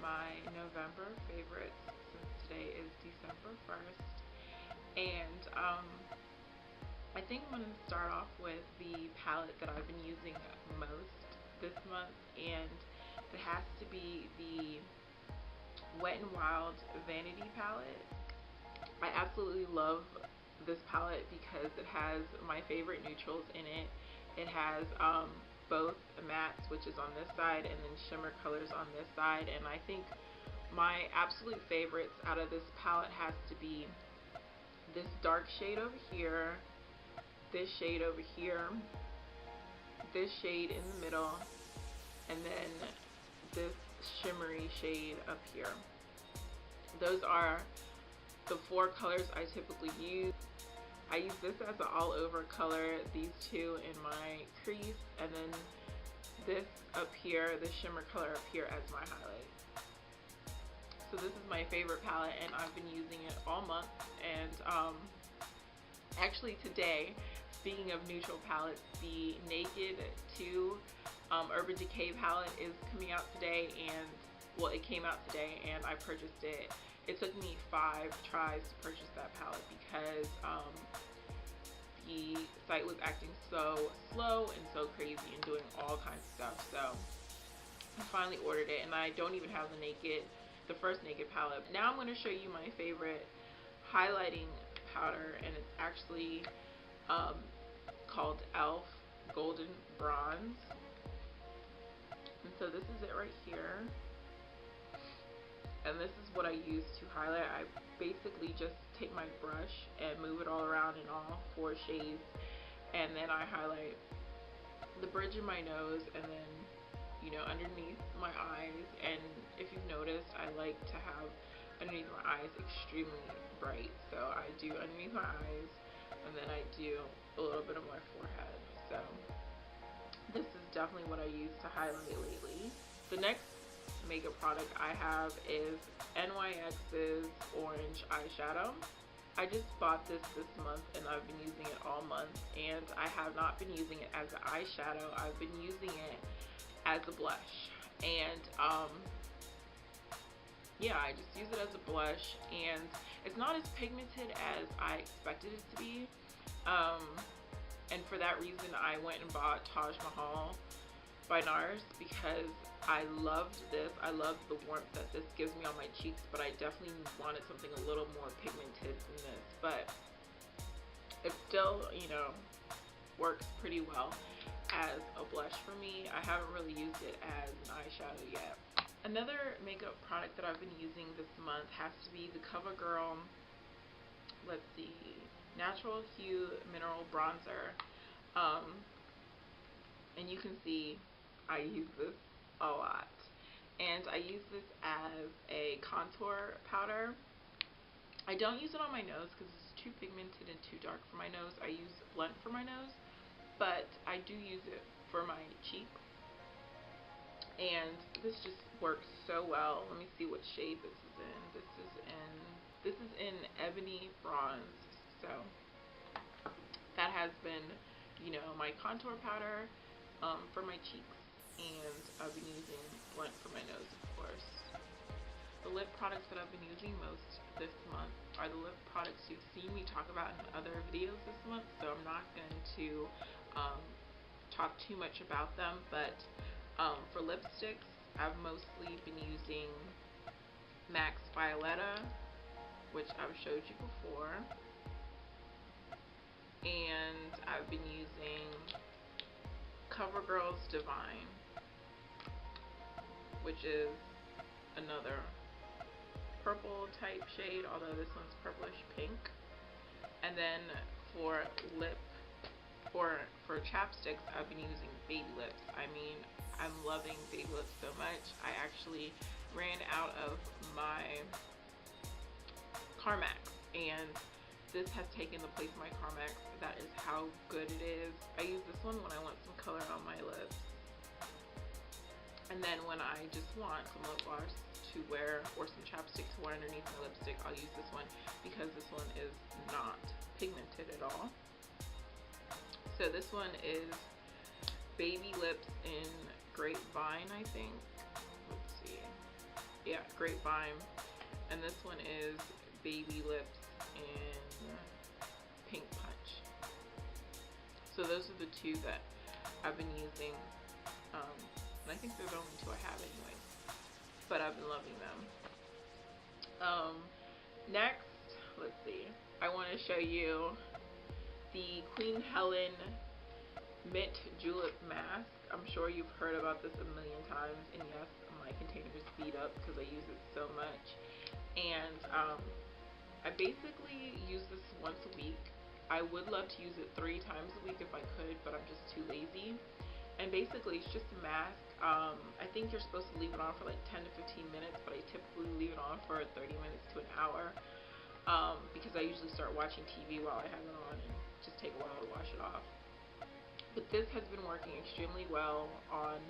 my November favorites since today is December 1st. And I think I'm going to start off with the palette that I've been using most this month, and it has to be the Wet n Wild Vanity palette. I absolutely love this palette because it has my favorite neutrals in it. It has both mattes, which is on this side, and then shimmer colors on this side. And I think my absolute favorites out of this palette has to be this dark shade over here, this shade over here, this shade in the middle, and then this shimmery shade up here. Those are the four colors I typically use. I use this as an all over color, these two in my crease, and then this up here, the shimmer color up here as my highlight. So this is my favorite palette, and I've been using it all month. And actually today, speaking of neutral palettes, the Naked 2 Urban Decay palette is coming out today, and well, it came out today and I purchased it. It took me 5 tries to purchase that palette because the site was acting so slow and so crazy and doing all kinds of stuff. So I finally ordered it, and I don't even have the first Naked palette. Now I'm going to show you my favorite highlighting powder, and it's actually called e.l.f. Golden Bronze. And so this is it right here. And this is what I use to highlight. I basically just take my brush and move it all around in all 4 shades, and then I highlight the bridge of my nose, and then, you know, underneath my eyes. And if you've noticed, I like to have underneath my eyes extremely bright, so I do underneath my eyes, and then I do a little bit of my forehead. So this is definitely what I use to highlight lately. The next makeup product I have is NYX's Orange Eyeshadow. I just bought this month, and I've been using it all month, and I have not been using it as an eyeshadow. I've been using it as a blush, and yeah, I just use it as a blush, and it's not as pigmented as I expected it to be, and for that reason I went and bought Taj Mahal by NARS because I loved this. I loved the warmth that this gives me on my cheeks, but I definitely wanted something a little more pigmented than this. But it still, you know, works pretty well as a blush for me. I haven't really used it as an eyeshadow yet. Another makeup product that I've been using this month has to be the CoverGirl, let's see, Natural Hue Mineral Bronzer. And you can see I use this a lot, and I use this as a contour powder. I don't use it on my nose because it's too pigmented and too dark for my nose. I use blunt for my nose, but I do use it for my cheeks, and this just works so well. Let me see what shade this is in. This is in Ebony Bronze. So that has been, you know, my contour powder for my cheeks, and I've been using blunt for my nose, of course. The lip products that I've been using most this month are the lip products you've seen me talk about in other videos this month, so I'm not going to talk too much about them. But for lipsticks, I've mostly been using MAC's Violetta, which I've showed you before, and I've been using CoverGirl's Divine, which is another purple type shade, although this one's purplish pink. And then for chapsticks, I've been using Baby Lips. I mean, I'm loving Baby Lips so much. I actually ran out of my Carmex, and this has taken the place of my Carmex. That is how good it is. I use this one when I want some color on my lips, and then when I just want some lip gloss to wear or some chapstick to wear underneath my lipstick, I'll use this one because this one is not pigmented at all. So this one is Baby Lips in Grapevine, I think. Let's see. yeah, Grapevine. And this one is Baby Lips and Pink Punch. So those are the two that I've been using. And I think they're the only two I have anyway. But I've been loving them. Next, let's see. I want to show you the Queen Helen Mint Julep Mask. I'm sure you've heard about this a million times, and yes, my containers speed up because I use it so much. And I basically use this once a week. I would love to use it 3 times a week if I could, but I'm just too lazy. And basically, it's just a mask. I think you're supposed to leave it on for like 10 to 15 minutes, but I typically leave it on for 30 minutes to an hour because I usually start watching TV while I have it on and just take a while to wash it off. But this has been working extremely well on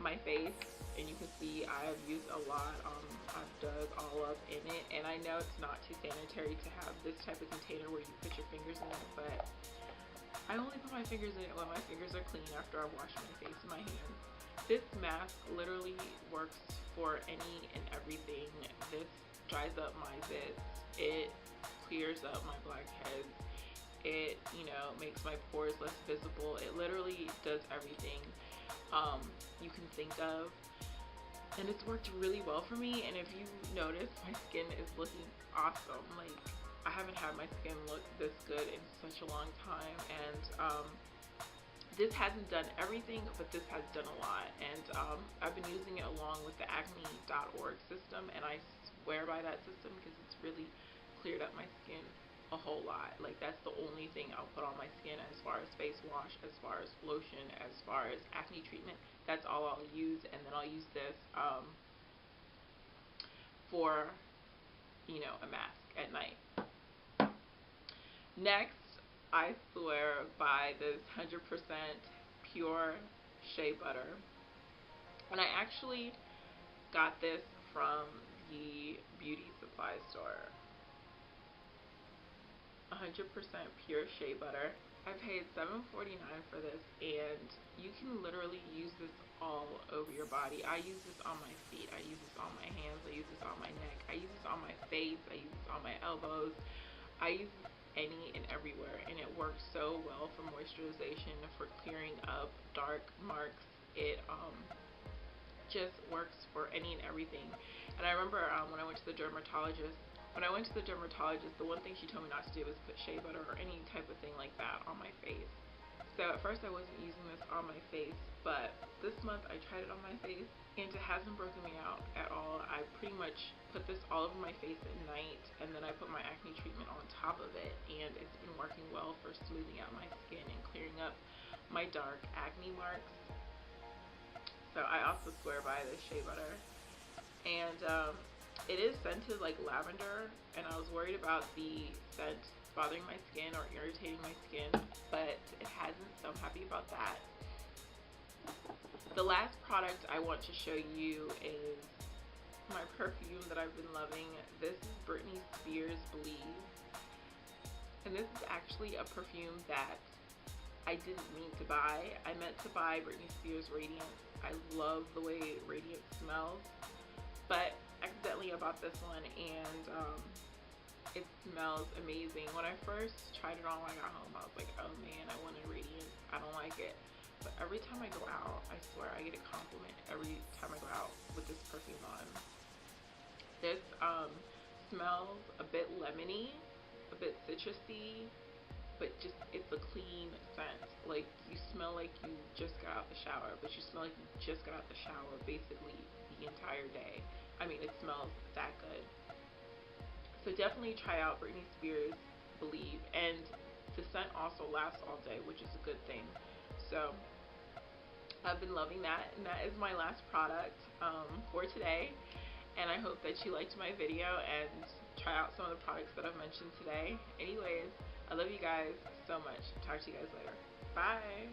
my face, and you can see I have used a lot. I've dug all up in it, and I know it's not too sanitary to have this type of container where you put your fingers in it, but I only put my fingers in it when my fingers are clean after I wash my face and my hands. This mask literally works for any and everything. This dries up my zits. It clears up my blackheads. It, you know, makes my pores less visible. It literally does everything you can think of. And it's worked really well for me. And if you notice, my skin is looking awesome. Like, I haven't had my skin look this good in such a long time. And this hasn't done everything, but this has done a lot. And I've been using it along with the acne.org system, and I swear by that system because it's really cleared up my skin a whole lot. Like, that's the only thing I'll put on my skin as far as face wash, as far as lotion, as far as acne treatment. That's all I'll use. And then I'll use this for, you know, a mask at night. Next, I swear by this 100% pure shea butter. And I actually got this from the beauty supply store. 100% pure shea butter. I paid $7.49 for this, and you can literally use this all over your body. I use this on my feet, I use this on my hands, I use this on my neck, I use this on my face, I use this on my elbows. I use this any and everywhere, and it works so well for moisturization, for clearing up dark marks. It just works for any and everything. And I remember when I went to the dermatologist, the one thing she told me not to do was put shea butter or any type of thing like that on my face. So at first I wasn't using this on my face, but this month I tried it on my face, and it hasn't broken me out at all. I pretty much put this all over my face at night, and then I put my acne treatment on top of it, and it's been working well for smoothing out my skin and clearing up my dark acne marks. So I also swear by this shea butter. And it is scented like lavender, and I was worried about the scent bothering my skin or irritating my skin, but it hasn't, so I'm happy about that. The last product I want to show you is my perfume that I've been loving. This is Britney Spears Believe, and this is actually a perfume that I didn't mean to buy. I meant to buy Britney Spears Radiance. I love the way Radiance smells, but accidentally I bought this one, and it smells amazing. When I first tried it on when I got home, I was like, oh man, I wanted Radiance. I don't like it. But every time I go out, I swear I get a compliment every time I go out with this perfume on. This smells a bit lemony, a bit citrusy, but just, it's a clean scent. Like, you smell like you just got out the shower, but you smell like you just got out the shower basically the entire day. I mean, it smells that good. So definitely try out Britney Spears Believe, and the scent also lasts all day, which is a good thing. So I've been loving that, and that is my last product for today. And I hope that you liked my video and try out some of the products that I've mentioned today. Anyways, I love you guys so much. Talk to you guys later. Bye.